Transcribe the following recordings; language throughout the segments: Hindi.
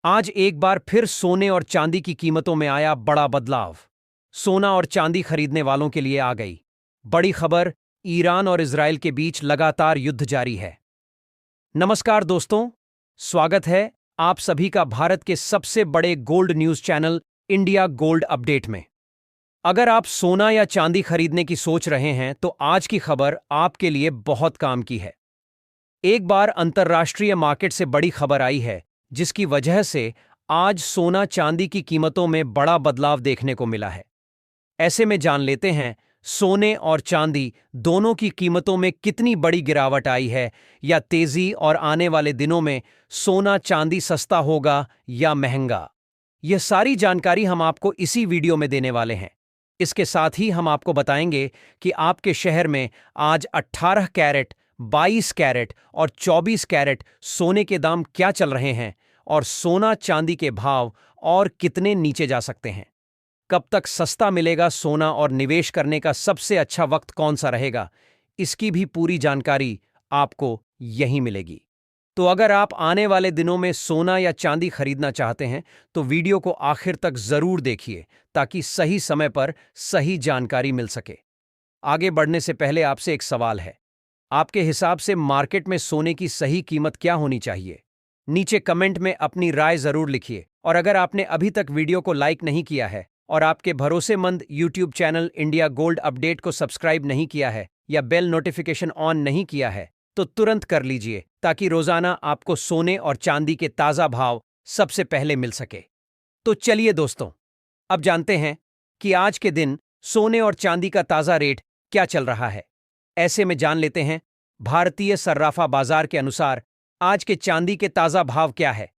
आज एक बार फिर सोने और चांदी की कीमतों में आया बड़ा बदलाव। सोना और चांदी खरीदने वालों के लिए आ गई बड़ी खबर। ईरान और इजरायल के बीच लगातार युद्ध जारी है। नमस्कार दोस्तों, स्वागत है आप सभी का भारत के सबसे बड़े gold news channel India gold update में। अगर आप सोना या चांदी खरीदने की सोच रहे हैं तो आज की खबर आपके लिए बहुत काम की है। एक बार अंतर्राष्ट्रीय मार्केट से बड़ी खबर आई है जिसकी वजह से आज सोना चांदी की कीमतों में बड़ा बदलाव देखने को मिला है। ऐसे में जान लेते हैं सोने और चांदी दोनों की कीमतों में कितनी बड़ी गिरावट आई है, या तेजी और आने वाले दिनों में सोना चांदी सस्ता होगा या महंगा। यह सारी जानकारी हम आपको इसी वीडियो में देने वाले हैं। इसके साथ ही हम आपको बताएंगे कि आपके शहर में आज 18 कैरेट, 22 कैरेट और 24 कैरेट सोने के दाम क्या चल रहे हैं और सोना चांदी के भाव और कितने नीचे जा सकते हैं। कब तक सस्ता मिलेगा सोना और निवेश करने का सबसे अच्छा वक्त कौन सा रहेगा, इसकी भी पूरी जानकारी आपको यहीं मिलेगी। तो अगर आप आने वाले दिनों में सोना या चांदी खरीदना चाहते हैं तो वीडियो को आखिर तक जरूर देखिए ताकि सही समय पर सही जानकारी मिल सके। आगे बढ़ने से पहले आपसे एक सवाल है, आपके हिसाब से मार्केट में सोने की सही कीमत क्या होनी चाहिए? नीचे कमेंट में अपनी राय जरूर लिखिए। और अगर आपने अभी तक वीडियो को लाइक नहीं किया है और आपके भरोसेमंद YouTube channel India gold update को सब्सक्राइब नहीं किया है या बेल नोटिफिकेशन ऑन नहीं किया है तो तुरंत कर लीजिए ताकि रोजाना आपको सोने और चांदी के ताजा भाव सबसे पहले मिल सके। तो चलिए दोस्तों, अब जानते हैं कि आज के दिन सोने और चांदी का ताजा रेट क्या चल रहा है। ऐसे में जान लेते हैं भारतीय सर्राफा बाजार के अनुसार आज के चांदी के ताजा भाव क्या है।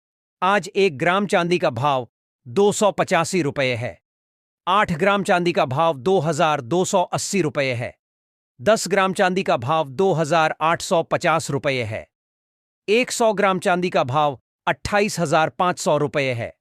आज 1 ग्राम चांदी का भाव 285 रुपये है। 8 ग्राम चांदी का भाव 2280 रुपये है। 10 ग्राम चांदी का भाव 2850 रुपये है। 100 ग्राम चांदी का भाव 28,500 रुपये है।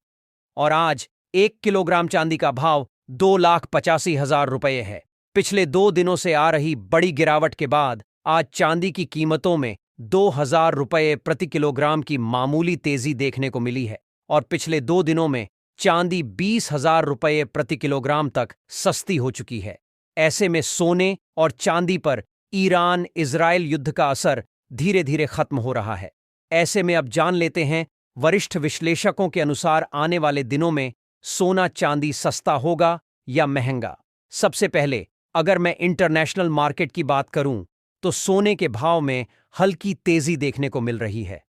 और आज 1 किलोग्राम चांदी का भाव 2,85,000 रुपये है। पिछले 2 दिनों से आ रही बड़ी गिरावट के बाद आज चांदी की कीमतों में 2,000 रुपये प्रति किलोग्राम की मामूली तेजी देखने को मिली है और पिछले 2 दिनों में चांदी 20,000 रुपये प्रति किलोग्राम तक सस्ती हो चुकी है। ऐसे में सोने और चांदी पर ईरान इजरायल युद्ध का असर धीरे धीरे खत्म हो रहा है। ऐसे में अब जान लेते हैं वरिष्ठ विश्लेषकों के अनुसार आने वाले दिनों में सोना चांदी सस्ता होगा या महंगा। सबसे पहले अगर मैं इंटरनेशनल मार्केट की बात करूं तो सोने के भाव में हल्की तेजी देखने को मिल रही है।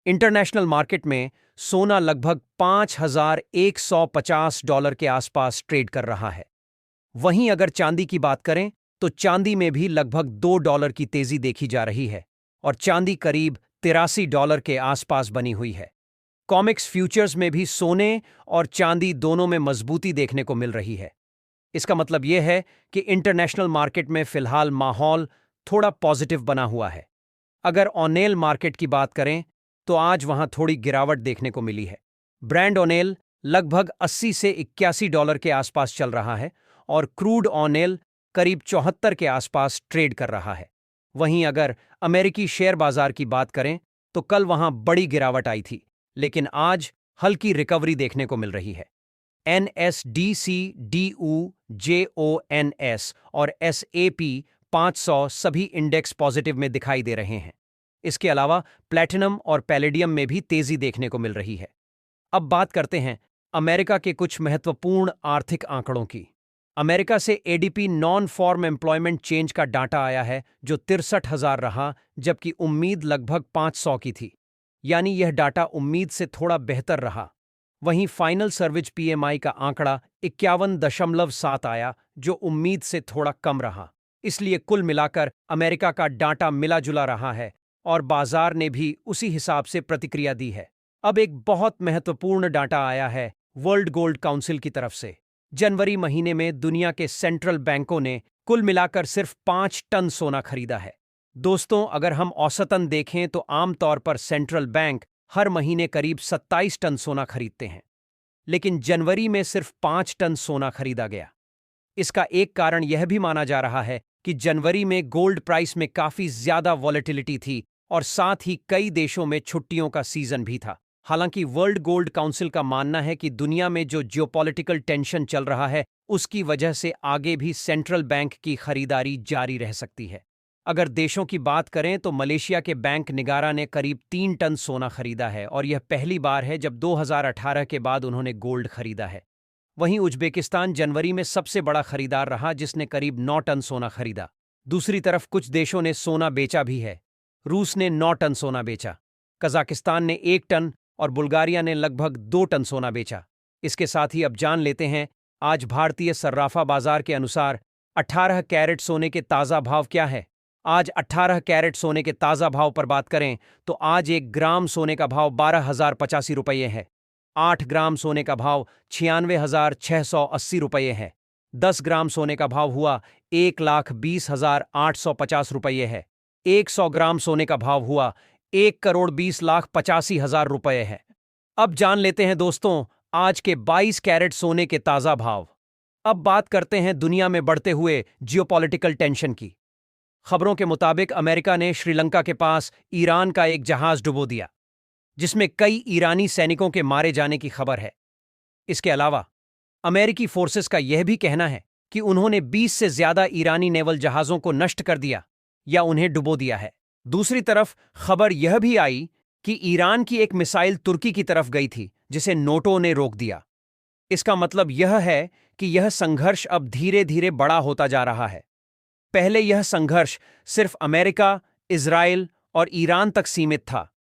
इंटरनेशनल मार्केट में सोना लगभग $5,150 के आसपास ट्रेड कर रहा है। वहीं अगर चांदी की बात करें तो चांदी में भी लगभग $2 की तेजी देखी जा रही है और चांदी करीब $83 के आसपास बनी हुई है। कॉमिक्स फ्यूचर्स में भी सोने और चांदी दोनों में मजबूती देखने को मिल रही है। इसका मतलब यह है कि इंटरनेशनल मार्केट में फिलहाल माहौल थोड़ा पॉजिटिव बना हुआ है। अगर ऑनेल मार्केट की बात करें तो आज वहां थोड़ी गिरावट देखने को मिली है। ब्रांड ऑनेल लगभग 80 से $81 के आसपास चल रहा है और क्रूड ऑनेल करीब 74 के आसपास ट्रेड कर रहा है। वहीं अगर अमेरिकी शेयर बाजार की बात करें तो कल वहां बड़ी गिरावट आई थी, लेकिन आज हल्की रिकवरी देखने को मिल रही है। NSDC, DU, JONS और S&P 500 सभी इंडेक्स पॉजिटिव में दिखाई दे रहे हैं। इसके अलावा प्लैटिनम और पैलेडियम में भी तेजी देखने को मिल रही है। अब बात करते हैं अमेरिका के कुछ महत्वपूर्ण आर्थिक आंकड़ों की। अमेरिका से ADP non farm employment change का डाटा आया है जो 63,000 रहा, जबकि उम्मीद लगभग 500 की थी, यानी यह डाटा उम्मीद से थोड़ा बेहतर रहा। वहीं फाइनल सर्विस PMI का आंकड़ा 51.7 आया जो उम्मीद से थोड़ा कम रहा। इसलिए कुल मिलाकर अमेरिका का डाटा मिला जुला रहा है और बाजार ने भी उसी हिसाब से प्रतिक्रिया दी है। अब एक बहुत महत्वपूर्ण डाटा आया है वर्ल्ड गोल्ड काउंसिल की तरफ से। जनवरी महीने में दुनिया के सेंट्रल बैंकों ने कुल मिलाकर सिर्फ 5 टन सोना खरीदा है। दोस्तों, अगर हम औसतन देखें तो आमतौर पर सेंट्रल बैंक हर महीने करीब 27 टन सोना खरीदते हैं, लेकिन जनवरी में सिर्फ 5 टन सोना खरीदा गया। इसका एक कारण यह भी माना जा रहा है कि जनवरी में गोल्ड प्राइस में काफी ज्यादा वॉलेटिलिटी थी और साथ ही कई देशों में छुट्टियों का सीजन भी था। हालांकि वर्ल्ड गोल्ड काउंसिल का मानना है कि दुनिया में जो जियोपॉलिटिकल टेंशन चल रहा है उसकी वजह से आगे भी सेंट्रल बैंक की खरीदारी जारी रह सकती है। अगर देशों की बात करें तो मलेशिया के बैंक निगारा ने करीब 3 टन सोना खरीदा है और यह पहली बार है जब 2018 के बाद उन्होंने गोल्ड खरीदा है। वहीं उज्बेकिस्तान जनवरी में सबसे बड़ा खरीदार रहा जिसने करीब 9 टन सोना खरीदा। दूसरी तरफ कुछ देशों ने सोना बेचा भी है। रूस ने 9 टन सोना बेचा, कजाकिस्तान ने 1 टन और बुल्गारिया ने लगभग 2 टन सोना बेचा। इसके साथ ही अब जान लेते हैं आज भारतीय सर्राफा बाजार के अनुसार 18 कैरेट सोने के ताज़ा भाव क्या है। आज 18 कैरेट सोने के ताज़ा भाव पर बात करें तो आज 1 ग्राम सोने का भाव 12,085 रुपये है। 8 ग्राम सोने का भाव 96,680 रुपये है। 10 ग्राम सोने का भाव हुआ 1,20,850 रुपये है। 100 ग्राम सोने का भाव हुआ 1,20,85,000 रुपये है। अब जान लेते हैं दोस्तों आज के 22 कैरेट सोने के ताज़ा भाव। अब बात करते हैं दुनिया में बढ़ते हुए जियोपॉलिटिकल टेंशन की। खबरों के मुताबिक अमेरिका ने श्रीलंका के पास ईरान का एक जहाज डुबो दिया जिसमें कई ईरानी सैनिकों के मारे जाने की खबर है। इसके अलावा अमेरिकी फोर्सेस का यह भी कहना है कि उन्होंने 20 से ज्यादा ईरानी नेवल जहाजों को नष्ट कर दिया या उन्हें डुबो दिया है। दूसरी तरफ खबर यह भी आई कि ईरान की एक मिसाइल तुर्की की तरफ गई थी जिसे नोटो ने रोक दिया। इसका मतलब यह है कि यह संघर्ष अब धीरे धीरे बड़ा होता जा रहा है। पहले यह संघर्ष सिर्फ अमेरिका, इजराइल और ईरान तक सीमित था,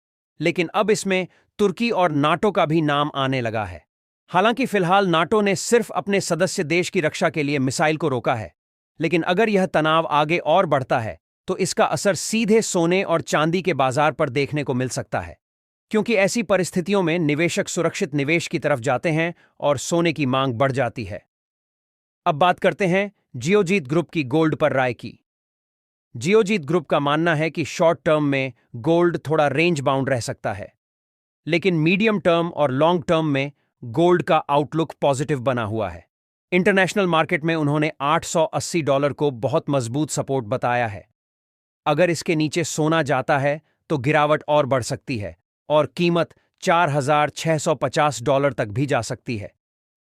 लेकिन अब इसमें तुर्की और नाटो का भी नाम आने लगा है। हालांकि फिलहाल नाटो ने सिर्फ अपने सदस्य देश की रक्षा के लिए मिसाइल को रोका है, लेकिन अगर यह तनाव आगे और बढ़ता है तो इसका असर सीधे सोने और चांदी के बाजार पर देखने को मिल सकता है, क्योंकि ऐसी परिस्थितियों में निवेशक सुरक्षित निवेश की तरफ जाते हैं और सोने की मांग बढ़ जाती है। अब बात करते हैं जियोजीत ग्रुप की गोल्ड पर राय की। जियोजीत ग्रुप का मानना है कि शॉर्ट टर्म में गोल्ड थोड़ा रेंज बाउंड रह सकता है, लेकिन मीडियम टर्म और लॉन्ग टर्म में गोल्ड का आउटलुक पॉजिटिव बना हुआ है। इंटरनेशनल मार्केट में उन्होंने $880 को बहुत मजबूत सपोर्ट बताया है। अगर इसके नीचे सोना जाता है तो गिरावट और बढ़ सकती है और कीमत $4,650 तक भी जा सकती है।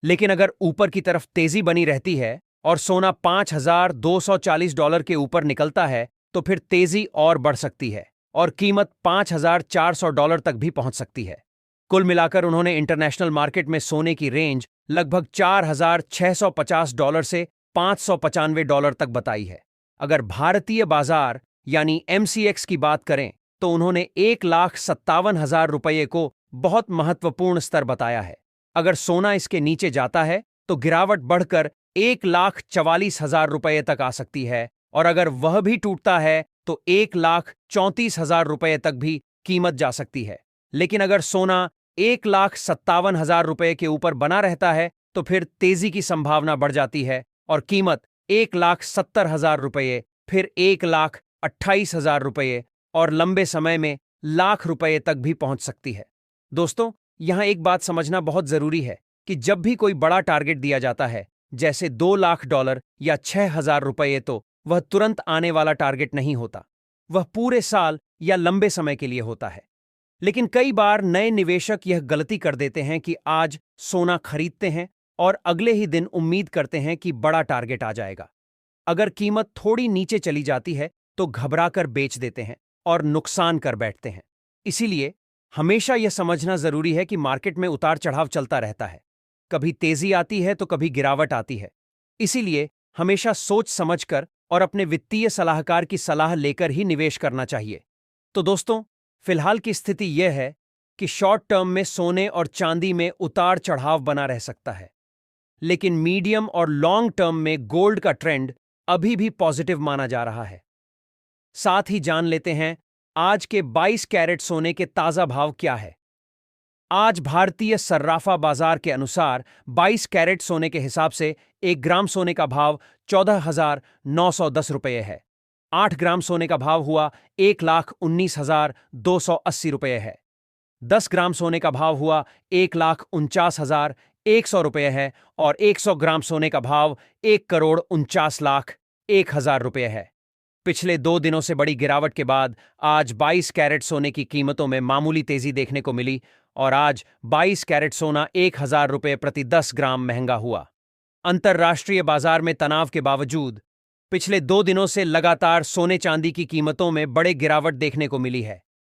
लेकिन अगर ऊपर की तरफ तेजी बनी रहती है और सोना $5,240 के ऊपर निकलता है तो फिर तेजी और बढ़ सकती है और कीमत $5,400 तक भी पहुंच सकती है। कुल मिलाकर उन्होंने इंटरनेशनल मार्केट में सोने की रेंज लगभग $4,650 से $595 तक बताई है। अगर भारतीय बाजार यानी MCX की बात करें तो उन्होंने 1,57,000 रुपये को बहुत महत्वपूर्ण स्तर बताया है। अगर सोना इसके नीचे जाता है तो गिरावट बढ़कर 1,44,000 रुपये तक आ सकती है और अगर वह भी टूटता है तो 1,34,000 रुपये तक भी कीमत जा सकती है। लेकिन अगर सोना 1,57,000 रुपये के ऊपर बना रहता है तो फिर तेजी की संभावना बढ़ जाती है और कीमत 1,70,000 रुपये, फिर 1,28,000 रुपये और लंबे समय में लाख रुपये तक भी पहुंच सकती है। दोस्तों, यहां एक बात समझना बहुत जरूरी है कि जब भी कोई बड़ा टारगेट दिया जाता है, जैसे $2 लाख या 6,000 रुपये, तो वह तुरंत आने वाला टारगेट नहीं होता। वह पूरे साल या लंबे समय के लिए होता है। लेकिन कई बार नए निवेशक यह गलती कर देते हैं कि आज सोना खरीदते हैं और अगले ही दिन उम्मीद करते हैं कि बड़ा टारगेट आ जाएगा। अगर कीमत थोड़ी नीचे चली जाती है तो घबराकर बेच देते हैं और नुकसान कर बैठते हैं। इसीलिए हमेशा यह समझना जरूरी है कि मार्केट में उतार चढ़ाव चलता रहता है। कभी तेजी आती है तो कभी गिरावट आती है। इसीलिए हमेशा सोच समझकर और अपने वित्तीय सलाहकार की सलाह लेकर ही निवेश करना चाहिए। तो दोस्तों, फिलहाल की स्थिति यह है कि शॉर्ट टर्म में सोने और चांदी में उतार चढ़ाव बना रह सकता है, लेकिन मीडियम और लॉन्ग टर्म में गोल्ड का ट्रेंड अभी भी पॉजिटिव माना जा रहा है। साथ ही जान लेते हैं आज के 22 कैरेट सोने के ताजा भाव क्या है। आज भारतीय सर्राफा बाजार के अनुसार 22 कैरेट सोने के हिसाब से 1 ग्राम सोने का भाव 14,910 रुपये है। 8 ग्राम सोने का भाव हुआ 1,19,280 रुपये है। 10 ग्राम सोने का भाव हुआ 1,49,100 रुपये है और 100 ग्राम सोने का भाव 1,49,01,000 रुपये है। पिछले 2 दिनों से बड़ी गिरावट के बाद आज 22 कैरेट सोने की कीमतों में मामूली तेजी देखने को मिली और आज 22 कैरेट सोना 1,000 रुपये प्रति 10 ग्राम महंगा हुआ। अंतर्राष्ट्रीय बाजार में तनाव के बावजूद पिछले 2 दिनों से लगातार सोने चांदी की कीमतों में बड़े गिरावट देखने को मिली है।